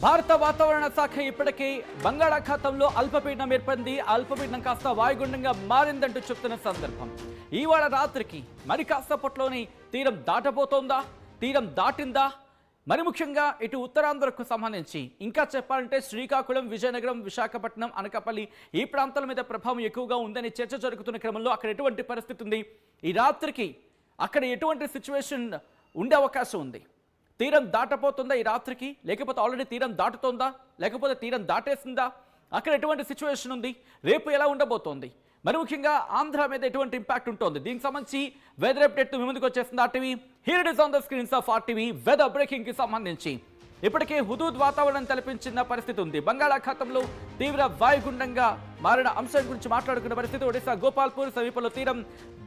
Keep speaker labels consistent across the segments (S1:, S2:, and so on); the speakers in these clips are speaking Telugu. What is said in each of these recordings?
S1: భారత వాతావరణ శాఖ ఇప్పటికే బంగాళాఖాతంలో అల్పపీడనం ఏర్పడింది. అల్పపీడనం కాస్త వాయుగుండంగా మారిందంటూ చెప్తున్న సందర్భం. ఇవాళ రాత్రికి మరి కాసేపట్లోనే తీరం దాటబోతోందా, తీరం దాటిందా? మరి ముఖ్యంగా ఇటు ఉత్తరాంధ్రకు సంబంధించి ఇంకా చెప్పాలంటే శ్రీకాకుళం, విజయనగరం, విశాఖపట్నం, అనకాపల్లి ఈ ప్రాంతాల మీద ప్రభావం ఎక్కువగా ఉందని చర్చ జరుగుతున్న క్రమంలో అక్కడ ఎటువంటి పరిస్థితి ఉంది, ఈ రాత్రికి అక్కడ ఎటువంటి సిచ్యువేషన్ ఉండే అవకాశం ఉంది? తీరం దాటపోతుందా ఈ రాత్రికి, లేకపోతే ఆల్రెడీ తీరం దాటుతోందా, లేకపోతే తీరం దాటేసిందా? అక్కడ ఎటువంటి సిచ్యువేషన్ ఉంది, రేపు ఎలా ఉండబోతోంది, మరి ముఖ్యంగా ఆంధ్ర మీద ఎటువంటి ఇంపాక్ట్ ఉంటుంది? దీనికి సంబంధించి వెదర్ అప్డేట్ మీ ముందుకు వచ్చేస్తుంది RTV. Here it is on the screens of RTV. Weather breaking కి సంబంధించి ఇప్పటికే హుదూద్ వాతావరణం తలపించిన పరిస్థితి ఉంది. బంగాళాఖాతంలో తీవ్ర వాయుగుండంగా మారిన అంశం గురించి మాట్లాడుకున్న పరిస్థితి. ఒడిశా గోపాల్పూర్ సమీపంలో తీరం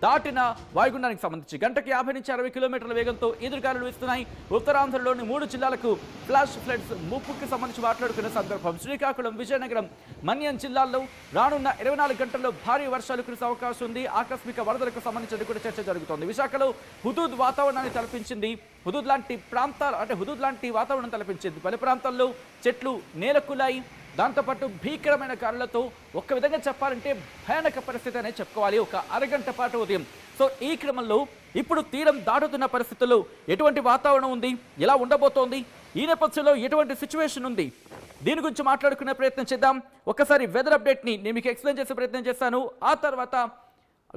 S1: దాటిన వాయుగుండానికి సంబంధించి గంటకి 50 నుంచి 60 కిలోమీటర్ల వేగంతో ఎదురుగాలులు వీస్తున్నాయి. ఉత్తరాంధ్రలోని 3 జిల్లాలకు ఫ్లాష్ ఫ్లడ్స్ ముప్పుకి సంబంధించి మాట్లాడుకున్న సందర్భం. శ్రీకాకుళం, విజయనగరం, మన్యం జిల్లాల్లో రానున్న 24 గంటల్లో భారీ వర్షాలు కురిసే అవకాశం ఉంది. ఆకస్మిక వరదలకు సంబంధించి కూడా చర్చ జరుగుతోంది. విశాఖలో హుదూద్ వాతావరణాన్ని తలపించింది. హుదూద్ లాంటి ప్రాంతాలు అంటే హుదూద్ లాంటి వాతావరణం తలపించింది. పలు ప్రాంతాల్లో చెట్లు నేలకులాయి. దాంతోపాటు భీకరమైన గాలులతో ఒక్క విధంగా చెప్పాలంటే భయానక పరిస్థితి అనే చెప్పుకోవాలి ఒక అరగంట పాటు ఉదయం. సో ఈ క్రమంలో ఇప్పుడు తీరం దాటుతున్న పరిస్థితుల్లో ఎటువంటి వాతావరణం ఉంది, ఎలా ఉండబోతోంది, ఈ నేపథ్యంలో ఎటువంటి సిచ్యువేషన్ ఉంది, దీని గురించి మాట్లాడుకునే ప్రయత్నం చేద్దాం. ఒకసారి వెదర్ అప్డేట్ని నేను మీకు ఎక్స్ప్లెయిన్ చేసే ప్రయత్నం చేస్తాను. ఆ తర్వాత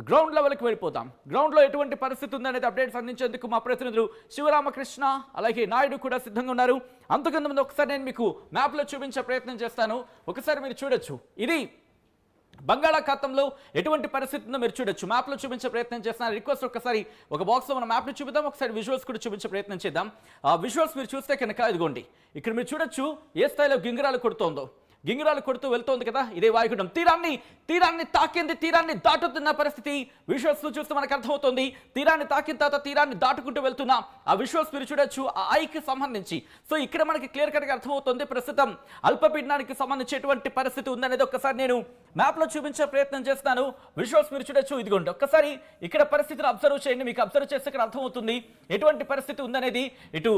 S1: గ్రౌండ్ లెవెల్కి వెళ్ళిపోతాం. గ్రౌండ్లో ఎటువంటి పరిస్థితి ఉందనేది అప్డేట్స్ అందించేందుకు మా ప్రతినిధులు శివరామకృష్ణ అలాగే నాయుడు కూడా సిద్ధంగా ఉన్నారు. అంతకుముందు ముందు ఒకసారి నేను మీకు మ్యాప్లో చూపించే ప్రయత్నం చేస్తాను. ఒకసారి మీరు చూడొచ్చు, ఇది బంగాళాఖాతంలో ఎటువంటి పరిస్థితి ఉందో మీరు చూడొచ్చు. మ్యాప్లో చూపించే ప్రయత్నం చేస్తున్నాను. రిక్వెస్ట్ ఒకసారి ఒక బాక్స్లో మన మ్యాప్ని చూపిద్దాం, ఒకసారి విజువల్స్ కూడా చూపించే ప్రయత్నం చేద్దాం. ఆ విజువల్స్ మీరు చూస్తే కనుక ఇదిగోండి, ఇక్కడ మీరు చూడొచ్చు ఏ స్థాయిలో గింగిరాలు కొడుతోందో. గింగిరాలు కొడుతూ వెళ్తోంది కదా, ఇదే వాయుగుండం తీరాన్ని తాకింది, తీరాన్ని దాటుతున్న పరిస్థితి విజువల్స్ చూస్తే మనకు అర్థమవుతుంది. తీరాన్ని తాకిన తర్వాత తీరాన్ని దాటుకుంటూ వెళ్తున్నా ఆ విజువల్స్ మీరు చూడొచ్చు ఆ ఐకి సంబంధించి. సో ఇక్కడ మనకి క్లియర్ కట్గా అర్థమవుతుంది ప్రస్తుతం అల్పపీడనానికి సంబంధించి ఎటువంటి పరిస్థితి ఉందనేది ఒక్కసారి నేను మ్యాప్లో చూపించే ప్రయత్నం చేస్తాను. విజువల్స్ మీరు చూడొచ్చు, ఇదిగోండి ఒక్కసారి ఇక్కడ పరిస్థితిని అబ్జర్వ్ చేయండి. మీకు అబ్జర్వ్ చేస్తే ఇక్కడ అర్థమవుతుంది ఎటువంటి పరిస్థితి ఉందనేది. ఇటు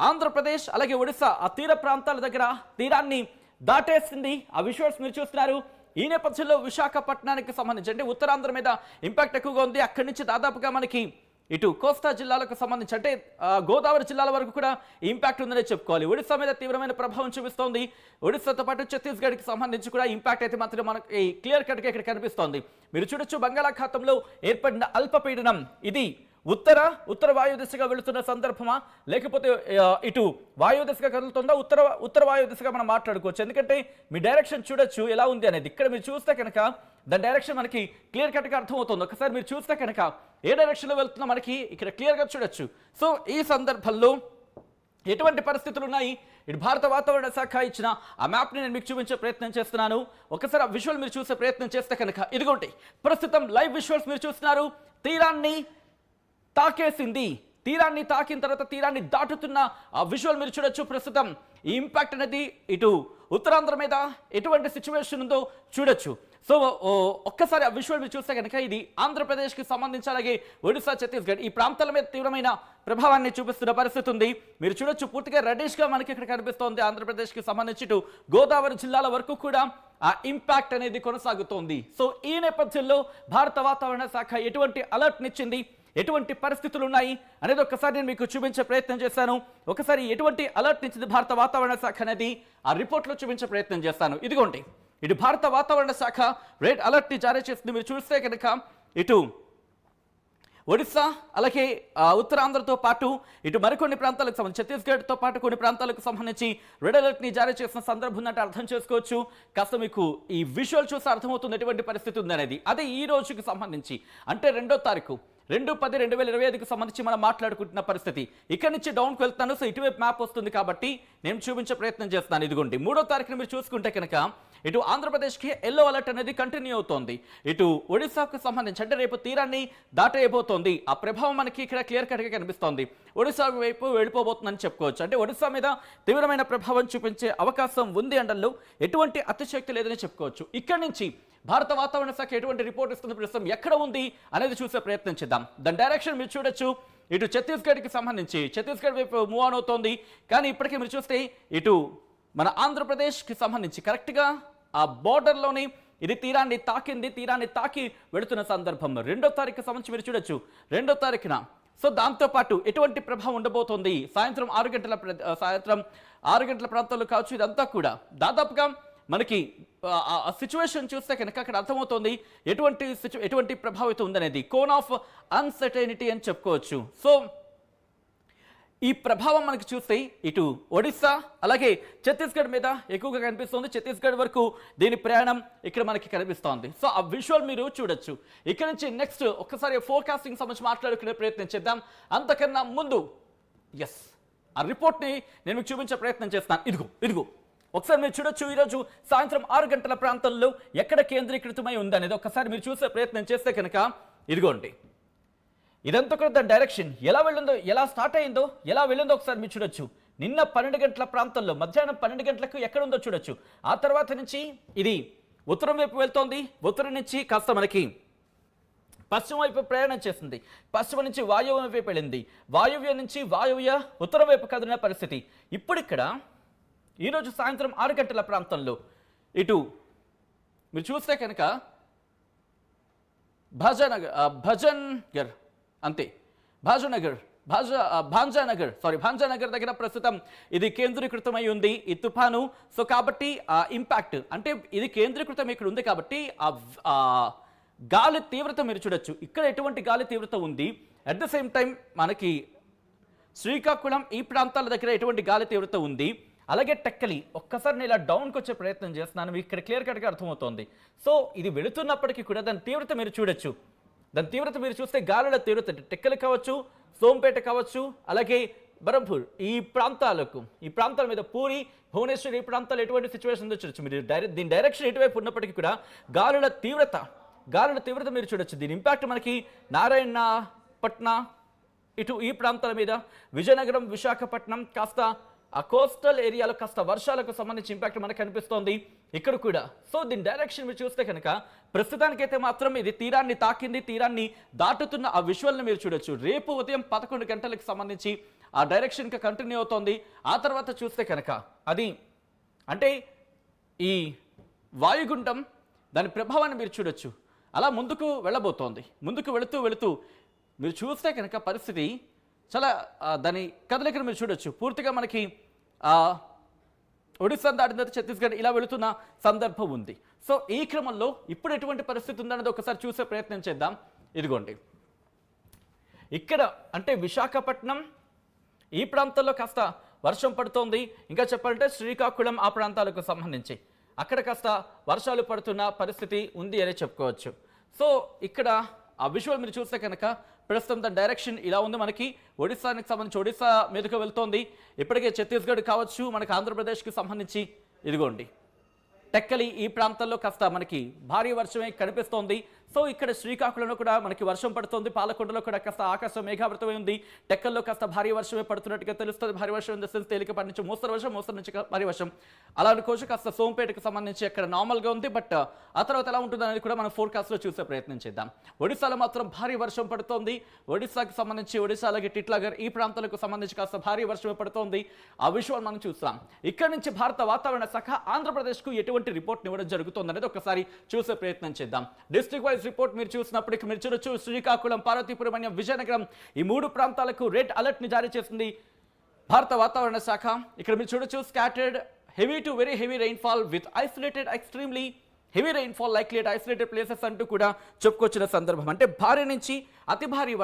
S1: ఆంధ్రప్రదేశ్ అలాగే ఒడిశా ఆ తీర ప్రాంతాల దగ్గర తీరాన్ని దాటేసింది. ఆ విజువల్స్ మీరు చూస్తున్నారు. ఈ నేపథ్యంలో విశాఖపట్నానికి సంబంధించి అంటే ఉత్తరాంధ్ర మీద ఇంపాక్ట్ ఎక్కువగా ఉంది. అక్కడి నుంచి దాదాపుగా మనకి ఇటు కోస్తా జిల్లాలకు సంబంధించి అంటే గోదావరి జిల్లాల వరకు కూడా ఇంపాక్ట్ ఉందనే చెప్పుకోవాలి. ఒడిశా మీద తీవ్రమైన ప్రభావం చూపిస్తోంది. ఒడిశాతో పాటు ఛత్తీస్గఢ్కి సంబంధించి కూడా ఇంపాక్ట్ అయితే మాత్రం మనకి క్లియర్ కట్గా ఇక్కడ కనిపిస్తోంది. మీరు చూడొచ్చు బంగాళాఖాతంలో ఏర్పడిన అల్పపీడనం ఇది ఉత్తర వాయు దిశగా వెళుతున్న సందర్భమా, లేకపోతే ఇటు వాయు దిశగా కదులుతుందా, ఉత్తర వాయు దిశగా మనం మాట్లాడుకోవచ్చు. ఎందుకంటే మీ డైరెక్షన్ చూడొచ్చు ఎలా ఉంది అనేది. ఇక్కడ మీరు చూస్తే కనుక దాని డైరెక్షన్ మనకి క్లియర్ కట్గా అర్థమవుతుంది. ఒకసారి మీరు చూస్తే కనుక ఏ డైరెక్షన్లో వెళ్తుందో మనకి ఇక్కడ క్లియర్గా చూడొచ్చు. సో ఈ సందర్భంలో ఎటువంటి పరిస్థితులు ఉన్నాయి, ఇటు భారత వాతావరణ శాఖ ఇచ్చిన ఆ మ్యాప్ని నేను మీకు చూపించే ప్రయత్నం చేస్తున్నాను. ఒకసారి ఆ విజువల్ మీరు చూసే ప్రయత్నం చేస్తే కనుక ఇదిగోండి ప్రస్తుతం లైవ్ విజువల్స్ మీరు చూస్తున్నారు. తీరాన్ని తాకేసింది. తీరాన్ని తాకిన తర్వాత తీరాన్ని దాటుతున్న ఆ విజువల్ మీరు చూడొచ్చు. ప్రస్తుతం ఈ ఇంపాక్ట్ అనేది ఇటు ఉత్తరాంధ్ర మీద ఎటువంటి సిచ్యువేషన్ ఉందో చూడొచ్చు. సో ఒక్కసారి ఆ విజువల్ మీరు చూస్తే కనుక ఇది ఆంధ్రప్రదేశ్కి సంబంధించి అలాగే ఒడిశా, ఛత్తీస్గఢ్ ఈ ప్రాంతాల మీద తీవ్రమైన ప్రభావాన్ని చూపిస్తున్న పరిస్థితి ఉంది. మీరు చూడొచ్చు పూర్తిగా రెడ్డిష్గా మనకి ఇక్కడ కనిపిస్తోంది. ఆంధ్రప్రదేశ్కి సంబంధించి ఇటు గోదావరి జిల్లాల వరకు కూడా ఆ ఇంపాక్ట్ అనేది కొనసాగుతోంది. సో ఈ నేపథ్యంలో భారత వాతావరణ శాఖ ఎటువంటి అలర్ట్నిచ్చింది, ఎటువంటి పరిస్థితులు ఉన్నాయి అనేది ఒక్కసారి నేను మీకు చూపించే ప్రయత్నం చేశాను. ఒకసారి ఎటువంటి అలర్ట్ ఇచ్చింది భారత వాతావరణ శాఖ అనేది ఆ రిపోర్ట్లో చూపించే ప్రయత్నం చేస్తాను. ఇదిగోండి ఇటు భారత వాతావరణ శాఖ రెడ్ అలర్ట్ని జారీ చేస్తుంది. మీరు చూస్తే కనుక ఇటు ఒడిశా అలాగే ఉత్తరాంధ్రతో పాటు ఇటు మరికొన్ని ప్రాంతాలకు సంబంధించి ఛత్తీస్గఢ్తో పాటు కొన్ని ప్రాంతాలకు సంబంధించి రెడ్ అలర్ట్ని జారీ చేసిన సందర్భం అంటే అర్థం చేసుకోవచ్చు. కాస్త మీకు ఈ విజువల్ చూస్తే అర్థమవుతుంది ఎటువంటి పరిస్థితి ఉందనేది. అదే ఈ రోజుకి సంబంధించి అంటే 2వ తారీఖు 2/10/2025కి సంబంధించి మనం మాట్లాడుకుంటున్న పరిస్థితి. ఇక్కడి నుంచి డౌన్కి వెళ్తాను. సో ఇటువైపు మ్యాప్ వస్తుంది కాబట్టి నేను చూపించే ప్రయత్నం చేస్తాను. ఇదిగోండి 3వ తారీఖున మీరు చూసుకుంటే కనుక ఇటు ఆంధ్రప్రదేశ్కి ఎల్లో అలర్ట్ అనేది కంటిన్యూ అవుతోంది. ఇటు ఒడిశాకు సంబంధించి అంటే రేపు తీరాన్ని దాటైపోతోంది. ఆ ప్రభావం మనకి ఇక్కడ క్లియర్ కట్గా కనిపిస్తోంది. ఒడిశా వైపు వెళ్ళిపోబోతుందని చెప్పుకోవచ్చు. అంటే ఒడిశా మీద తీవ్రమైన ప్రభావం చూపించే అవకాశం ఉంది అనడంలో ఎటువంటి అతిశక్తి లేదని చెప్పుకోవచ్చు. ఇక్కడి నుంచి భారత వాతావరణ శాఖ ఎటువంటి రిపోర్ట్ ఇస్తుంది, ప్రస్తుతం ఎక్కడ ఉంది అనేది చూసే ప్రయత్నం చేద్దాం. దాని డైరెక్షన్ మీరు చూడొచ్చు. ఇటు ఛత్తీస్గఢ్కి సంబంధించి ఛత్తీస్గఢ్ వైపు మూవ్ ఆన్ అవుతోంది. కానీ ఇప్పటికీ మీరు చూస్తే ఇటు మన ఆంధ్రప్రదేశ్కి సంబంధించి కరెక్ట్గా ఆ బోర్డర్లోని ఇది తీరాన్ని తాకి వెళుతున్న సందర్భం 2వ తారీఖు సంబంధించి మీరు చూడొచ్చు 2వ తారీఖున. సో దాంతోపాటు ఎటువంటి ప్రభావం ఉండబోతోంది సాయంత్రం 6 గంటల ప్రాంతాల్లో కావచ్చు. ఇదంతా కూడా దాదాపుగా మనకి సిచ్యువేషన్ చూస్తే కనుక అక్కడ అర్థమవుతోంది ఎటువంటి ప్రభావితం ఉందనేది. కోన్ ఆఫ్ అన్సర్టైనిటీ అని చెప్పుకోవచ్చు. సో ఈ ప్రభావం మనకి చూస్తే ఇటు ఒడిస్సా అలాగే ఛత్తీస్గఢ్ మీద ఎక్కువగా కనిపిస్తుంది. ఛత్తీస్గఢ్ వరకు దీని ప్రయాణం ఇక్కడ మనకి కనిపిస్తోంది. సో ఆ విజువల్ మీరు చూడొచ్చు. ఇక్కడ నుంచి నెక్స్ట్ ఒక్కసారి ఫోర్కాస్టింగ్ సంబంధించి మాట్లాడుకునే ప్రయత్నం చేద్దాం. అంతకన్నా ముందు ఆ రిపోర్ట్ని నేను మీకు చూపించే ప్రయత్నం చేస్తాను. ఇదిగో ఒకసారి మీరు చూడొచ్చు. ఈరోజు సాయంత్రం 6 గంటల ప్రాంతంలో ఎక్కడ కేంద్రీకృతమై ఉందనేది ఒక్కసారి మీరు చూసే ప్రయత్నం చేస్తే కనుక ఇదిగోండి. ఇదంతా కూడా దాని డైరెక్షన్ ఎలా స్టార్ట్ అయిందో ఎలా వెళ్ళిందో ఒకసారి మీరు చూడొచ్చు. నిన్న 12 గంటల ప్రాంతంలో మధ్యాహ్నం 12 గంటలకు ఎక్కడ ఉందో చూడొచ్చు. ఆ తర్వాత నుంచి ఇది ఉత్తరం వైపు వెళ్తోంది. ఉత్తరం నుంచి కాస్త మనకి పశ్చిమ వైపు ప్రయాణం చేస్తుంది. పశ్చిమ నుంచి వాయువ్యం వైపు వెళ్ళింది. వాయువ్యం నుంచి ఉత్తరం వైపు కదిలిన పరిస్థితి. ఇప్పుడు ఇక్కడ ఈరోజు సాయంత్రం 6 గంటల ప్రాంతంలో ఇటు మీరు చూస్తే కనుక భాంజానగర్ భాంజానగర్ దగ్గర ప్రస్తుతం ఇది కేంద్రీకృతమై ఉంది ఈ తుఫాను. సో కాబట్టి ఆ ఇంపాక్ట్ అంటే ఇది కేంద్రీకృతం ఇక్కడ ఉంది కాబట్టి ఆ గాలి తీవ్రత మీరు చూడొచ్చు. ఇక్కడ ఎటువంటి గాలి తీవ్రత ఉంది. అట్ ద సేమ్ టైం మనకి శ్రీకాకుళం ఈ ప్రాంతాల దగ్గర ఎటువంటి గాలి తీవ్రత ఉంది. అలాగే టెక్కలి ఒక్కసారి నేను ఇలా డౌన్కి వచ్చే ప్రయత్నం చేస్తున్నాను. మీకు ఇక్కడ క్లియర్ కట్గా అర్థమవుతోంది. సో ఇది వెళుతున్నప్పటికీ కూడా దాని తీవ్రత మీరు చూడొచ్చు. దాని తీవ్రత మీరు చూస్తే గాలుల తీవ్రత టెక్కలి కావచ్చు, సోంపేట కావచ్చు, అలాగే బరంపూర్ ఈ ప్రాంతాల మీద పూరి, భువనేశ్వర్ ఈ ప్రాంతాలు ఎటువంటి సిచ్యువేషన్ ఉందో చూడొచ్చు. మీరు దీని డైరెక్షన్ ఎటువైపు ఉన్నప్పటికీ కూడా గాలుల తీవ్రత మీరు చూడొచ్చు. దీని ఇంపాక్ట్ మనకి నారాయణపట్నం ఇటు ఈ ప్రాంతాల మీద, విజయనగరం, విశాఖపట్నం కాస్త ఆ కోస్టల్ ఏరియాలో కాస్త వర్షాలకు సంబంధించి ఇంపాక్ట్ మనకు కనిపిస్తోంది ఇక్కడ కూడా. సో దీని డైరెక్షన్ మీరు చూస్తే కనుక ప్రస్తుతానికైతే మాత్రం ఇది తీరాన్ని దాటుతున్న ఆ విజువల్ని మీరు చూడొచ్చు. రేపు ఉదయం 11 గంటలకు సంబంధించి ఆ డైరెక్షన్కి కంటిన్యూ అవుతోంది. ఆ తర్వాత చూస్తే కనుక అది అంటే ఈ వాయుగుండం దాని ప్రభావాన్ని మీరు చూడొచ్చు. అలా ముందుకు వెళ్ళబోతోంది. ముందుకు వెళుతూ మీరు చూస్తే కనుక పరిస్థితి చాలా దాని కదలికను మీరు చూడొచ్చు. పూర్తిగా మనకి ఒడిస్సా దాటిన తర్వాత ఛత్తీస్గఢ్ ఇలా వెళుతున్న సందర్భం ఉంది. సో ఈ క్రమంలో ఇప్పుడు ఎటువంటి పరిస్థితి ఉందన్నది ఒకసారి చూసే ప్రయత్నం చేద్దాం. ఇదిగోండి ఇక్కడ అంటే విశాఖపట్నం ఈ ప్రాంతాల్లో కాస్త వర్షం పడుతోంది. ఇంకా చెప్పాలంటే శ్రీకాకుళం ఆ ప్రాంతాలకు సంబంధించి అక్కడ కాస్త వర్షాలు పడుతున్న పరిస్థితి ఉంది అని చెప్పుకోవచ్చు. సో ఇక్కడ ఆ విజువల్ మీరు చూస్తే కనుక ప్రస్తుతం దాని డైరెక్షన్ ఇలా ఉంది. మనకి ఒడిస్సానికి సంబంధించి ఒడిస్సా మీదుగా వెళ్తోంది. ఇప్పటికే ఛత్తీస్గఢ్ కావచ్చు, మనకి ఆంధ్రప్రదేశ్కి సంబంధించి ఇదిగోండి టెక్కలి ఈ ప్రాంతాల్లో కాస్త మనకి భారీ వర్షమే కనిపిస్తోంది. సో ఇక్కడ శ్రీకాకుళంలో కూడా మనకి వర్షం పడుతోంది. పాలకొండలో కూడా కాస్త ఆకాశం మేఘావృతమై ఉంది. టెక్కల్లో కాస్త భారీ వర్షమే పడుతున్నట్టుగా తెలుస్తుంది. భారీ వర్షం ఇన్ ద సెన్స్ తేలికపాటి నుంచి మోస్తరు నుంచి భారీ వర్షం అలా అనుకోవచ్చు. కాస్త సోంపేటకు సంబంధించి అక్కడ నార్మల్గా ఉంది. బట్ ఆ తర్వాత ఎలా ఉంటుందనేది కూడా మనం ఫోర్కాస్ట్లో చూసే ప్రయత్నం చేద్దాం. ఒడిశాలో మాత్రం భారీ వర్షం పడుతోంది. ఒడిశాకి సంబంధించి ఒడిశా అలాగే టిట్లాగర్ ఈ ప్రాంతాలకు సంబంధించి కాస్త భారీ వర్షమే పడుతోంది. ఆ విషయాలు మనం చూస్తాం. ఇక్కడ నుంచి భారత వాతావరణ శాఖ ఆంధ్రప్రదేశ్కు ఎటువంటి రిపోర్ట్ ఇవ్వడం జరుగుతుంది అనేది ఒకసారి చూసే ప్రయత్నం చేద్దాం. డిస్ట్రిక్ట్ వైజ్ రిపోర్ట్ మీరు చూసినప్పటికీ మీరు చూడొచ్చు. శ్రీకాకుళం, పార్వతీపురం, విజయనగరం ఈ 3 ప్రాంతాలకు రెడ్ అలర్ట్ ని జారీ చేసింది భారత వాతావరణ శాఖ. ఇక్కడ మీరు చూడొచ్చు scattered heavy to very heavy rainfall with isolated extremely heavy rainfall likely at isolated places అంటూ కూడా చెప్పుకొచ్చిన సందర్భం. అంటే భారీ నుంచి అతి భారీ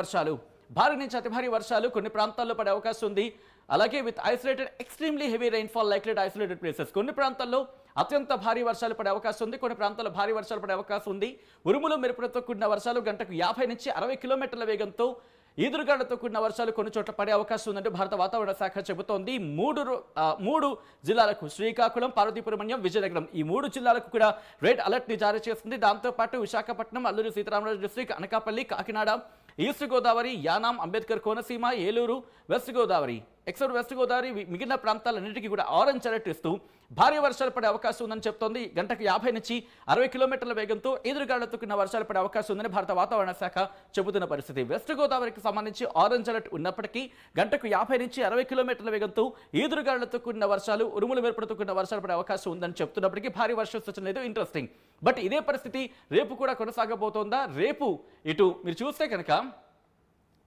S1: వర్షాలు కొన్ని ప్రాంతాల్లో పడే అవకాశం ఉంది. అలాగే with isolated extremely heavy rainfall likely at isolated places కొన్ని ప్రాంతాల్లో అత్యంత భారీ వర్షాలు పడే అవకాశం ఉంది. కొన్ని ప్రాంతాల్లో భారీ వర్షాలు పడే అవకాశం ఉంది. ఉరుములు మెరుపులతో కూడిన వర్షాలు గంటకు 50 నుంచి 60 కిలోమీటర్ల వేగంతో ఈదురుగాలతో కూడిన వర్షాలు కొన్ని చోట్ల పడే అవకాశం ఉందంటూ భారత వాతావరణ శాఖ చెబుతోంది. 3 జిల్లాలకు శ్రీకాకుళం, పార్వతీపురం, విజయనగరం ఈ 3 జిల్లాలకు కూడా రెడ్ అలర్ట్ ని జారీ చేస్తుంది. దాంతోపాటు Visakhapatnam, Alluri Sitaramaraju district, Anakapalli, Kakinada, east Godavari, Yanam, Ambedkar Konaseema, Eluru, west Godavari, except west Godavari మిగిలిన ప్రాంతాలన్నిటికీ కూడా ఆరెంజ్ అలర్ట్ ఇస్తూ భారీ వర్షాలు పడే అవకాశం ఉందని చెప్తోంది. గంటకు 50 నుంచి 60 కిలోమీటర్ల వేగంతో ఎదురుగాలులతో కూడిన వర్షాలు పడే అవకాశం ఉందని భారత వాతావరణ శాఖ చెబుతున్న పరిస్థితి. వెస్ట్ గోదావరికి సంబంధించి ఆరెంజ్ అలర్ట్ ఉన్నప్పటికీ గంటకు 50 నుంచి 60 కిలోమీటర్ల వేగంతో ఎదురుగాలులతో కూడిన వర్షాలు, ఉరుములు మెరుపులతో కూడిన వర్షాలు పడే అవకాశం ఉందని చెప్తున్నప్పటికీ భారీ వర్షం సూచన లేదు. ఇంట్రెస్టింగ్. బట్ ఇదే పరిస్థితి రేపు కూడా కొనసాగబోతోందా? రేపు ఇటు మీరు చూస్తే కనుక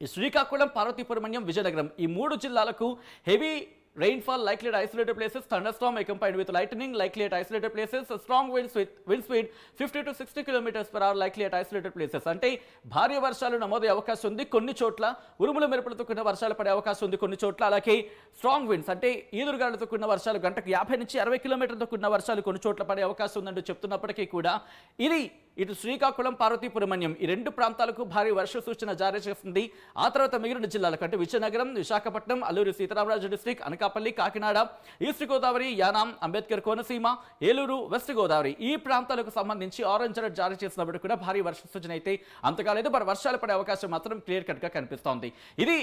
S1: ఈ శ్రీకాకుళం, పార్వతీపురం, విజయనగరం ఈ 3 జిల్లాలకు heavy rainfall likely at isolated places, thunderstorm accompanied with lightning likely at isolated places, strong winds with wind speed 50 to 60 kilometers per hour likely at isolated places. అంటే భారీ వర్షాలు నమోదయ్యే అవకాశం ఉంది కొన్ని చోట్ల, ఉరుముల మెరుపులతో కూడిన వర్షాలు పడే అవకాశం ఉంది కొన్ని చోట్ల. అలాగే స్ట్రాంగ్ విండ్స్ అంటే ఈదురుగాలులతో కూడిన వర్షాలు గంటకు 50 నుంచి 60 కిలోమీటర్లతో కూడిన వర్షాలు కొన్ని చోట్ల పడే అవకాశం ఉందంటూ చెప్తున్నప్పటికీ కూడా ఇది ఇటు శ్రీకాకుళం, పార్వతీపురం ఈ 2 ప్రాంతాలకు భారీ వర్ష సూచన జారీ చేస్తుంది. ఆ తర్వాత మిగిలిన జిల్లాలకు అంటే Vizianagaram, Visakhapatnam, Alluri Sitaramaraju district, Anakapalli, Kakinada, east Godavari, Yanam, Ambedkar Konaseema, Eluru, west Godavari ఈ ప్రాంతాలకు సంబంధించి ఆరెంజ్ అలర్ట్ జారీ చేసినప్పుడు కూడా భారీ వర్ష సూచన అయితే అంతగా లేదు. మరి వర్షాలు పడే అవకాశం మాత్రం క్లియర్ కట్ గా కనిపిస్తోంది. ఇది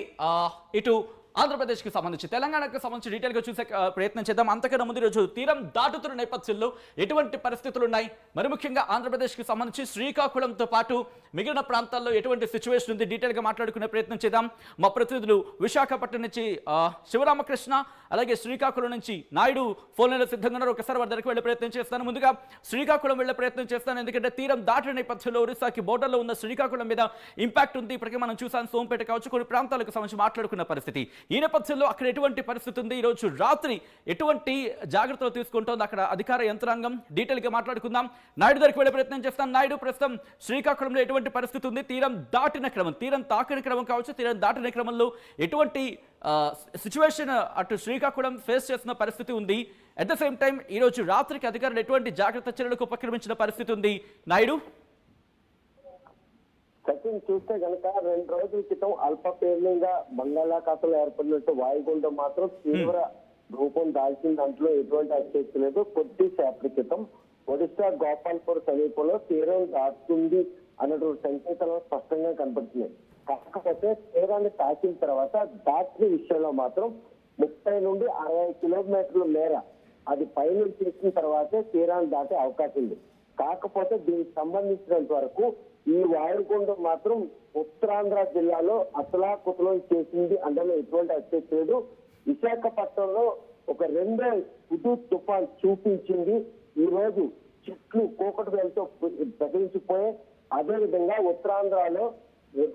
S1: ఇటు ఆంధ్రప్రదేశ్కి సంబంధించి, తెలంగాణకు సంబంధించి డీటెయిల్గా చూసే ప్రయత్నం చేద్దాం. అంతకన్నా ముందు రోజు తీరం దాటుతున్న నేపథ్యంలో ఎటువంటి పరిస్థితులు ఉన్నాయి, మరి ముఖ్యంగా ఆంధ్రప్రదేశ్కి సంబంధించి శ్రీకాకుళంతో పాటు మిగిలిన ప్రాంతాల్లో ఎటువంటి సిచ్యువేషన్ ఉంది, డీటెయిల్గా మాట్లాడుకునే ప్రయత్నం చేద్దాం. మా ప్రతినిధులు విశాఖపట్నం నుంచి శివరామకృష్ణ, అలాగే శ్రీకాకుళం నుంచి నాయుడు ఫోన్ లైన్లో సిద్ధంగా ఉన్నారు. ఒకసారి వారి దగ్గరికి వెళ్ళే ప్రయత్నం చేస్తాను. ముందుగా శ్రీకాకుళం వెళ్ళే ప్రయత్నం చేస్తాను, ఎందుకంటే తీరం దాటిన నేపథ్యంలో ఒరిస్సాకి బోర్డర్లో ఉన్న శ్రీకాకుళం మీద ఇంపాక్ట్ ఉంది. ఇప్పటికే మనం చూసాను, సోంపేట కావచ్చు, కొన్ని ప్రాంతాలకు సంబంధించి మాట్లాడుకున్న పరిస్థితి. ఈ నేపథ్యంలో అక్కడ ఎటువంటి పరిస్థితి ఉంది, ఈరోజు రాత్రి ఎటువంటి జాగ్రత్తలు తీసుకుంటోంది అక్కడ అధికార యంత్రాంగం, డీటెయిల్గా మాట్లాడుకుందాం. నాయుడు దగ్గరికి వెళ్ళే ప్రయత్నం చేస్తాను. నాయుడు, ప్రస్తుతం శ్రీకాకుళంలో ఎటువంటి పరిస్థితి ఉంది, తీరం దాటిన క్రమం, తీరం తాకిన క్రమం కావచ్చు, తీరం దాటిన క్రమంలో ఎటువంటి సిచ్యువేషన్ అటు శ్రీకాకుళం ఫేస్ చేసిన పరిస్థితి ఉంది. అట్ ద సేమ్ టైం ఈరోజు రాత్రికి అధికారులు ఎటువంటి జాగ్రత్త చర్యలకు ఉపక్రమించిన పరిస్థితి ఉంది నాయుడు?
S2: సచిన్, చూస్తే కనుక 2 రోజుల క్రితం అల్పపీడనంగా బంగాళాఖాతంలో ఏర్పడినట్టు వాయుగుండం మాత్రం తీవ్ర రూపం దాల్చిన దాంట్లో ఎటువంటి అత్యక్తి లేదు. కొద్దిసేపటి క్రితం ఒడిశా గోపాల్పూర్ సమీపంలో తీరం దాటుతుంది అన్నటువంటి సంకేతాలు స్పష్టంగా కనపడుతున్నాయి. కాకపోతే తీరాన్ని తాకిన తర్వాత దాటిన విషయంలో మాత్రం 30 నుండి 60 కిలోమీటర్ల మేర అది పైన చేసిన తర్వాతే తీరాన్ని దాటే అవకాశం ఉంది. కాకపోతే దీనికి సంబంధించినంత వరకు ఈ వాయుగుండం మాత్రం ఉత్తరాంధ్ర జిల్లాలో అసలాకుతలం చేసింది అందులో ఎటువంటి అత్యక్తి లేదు. విశాఖపట్నంలో ఒక 2వ హుదూద్ తుఫాన్ చూపించింది. ఈ రోజు చెట్లు కూకటి వేలతో ప్రకటించిపోయాయి. అదేవిధంగా ఉత్తరాంధ్రలో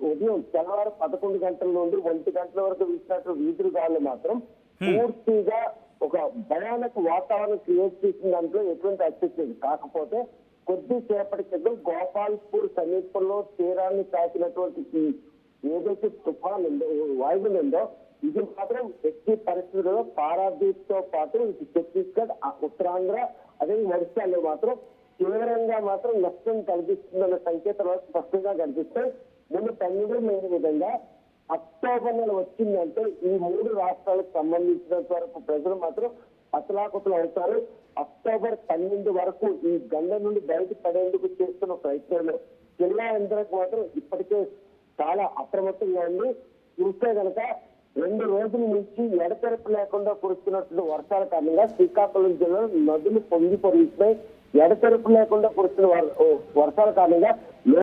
S2: ఉదయం తెల్లవారు 11 గంటల నుండి 1 గంటల వరకు వీసినట్టు వీధులు గాలు మాత్రం పూర్తిగా ఒక భయానక వాతావరణం క్రియేట్ చేసిన దాంట్లో ఎటువంటి అత్యక్తి లేదు. కాకపోతే కొద్దిసేపటి క్రితం గోపాల్పూర్ సమీపంలో తీరాన్ని తాకినటువంటి ఏదైతే తుఫాన్ ఉందో, వాయుగుండం ఉందో, ఇది మాత్రం ఎట్టి పరిస్థితుల్లో పారాదీప్ తో పాటు ఇటు ఛత్తీస్గఢ్, ఉత్తరాంధ్ర, అదే ఒడిశాలో మాత్రం తీవ్రంగా మాత్రం నష్టం కలిగిస్తుందన్న సంకేతాలు స్పష్టంగా కనిపిస్తాయి. ముందు 12 విధంగా అక్టోబర్ నెల వచ్చిందంటే ఈ 3 రాష్ట్రాలకు సంబంధించినంత వరకు ప్రజలు మాత్రం అసలాకుతలు అవుతారు. అక్టోబర్ 12 వరకు ఈ గంగ నుండి బయటపడేందుకు చేస్తున్న ప్రయత్నంలో జిల్లా యంత్రానికి మాత్రం ఇప్పటికే చాలా అప్రమత్తంగా ఉంది. చూస్తే కనుక 2 రోజుల నుంచి ఎడతెరపు లేకుండా కురుస్తున్నటువంటి వర్షాల కారణంగా శ్రీకాకుళం జిల్లాలో నదులు పొంగి పొరుగుతున్నాయి. ఎడతెరపు లేకుండా కురుస్తున్న వర్షాల కారణంగా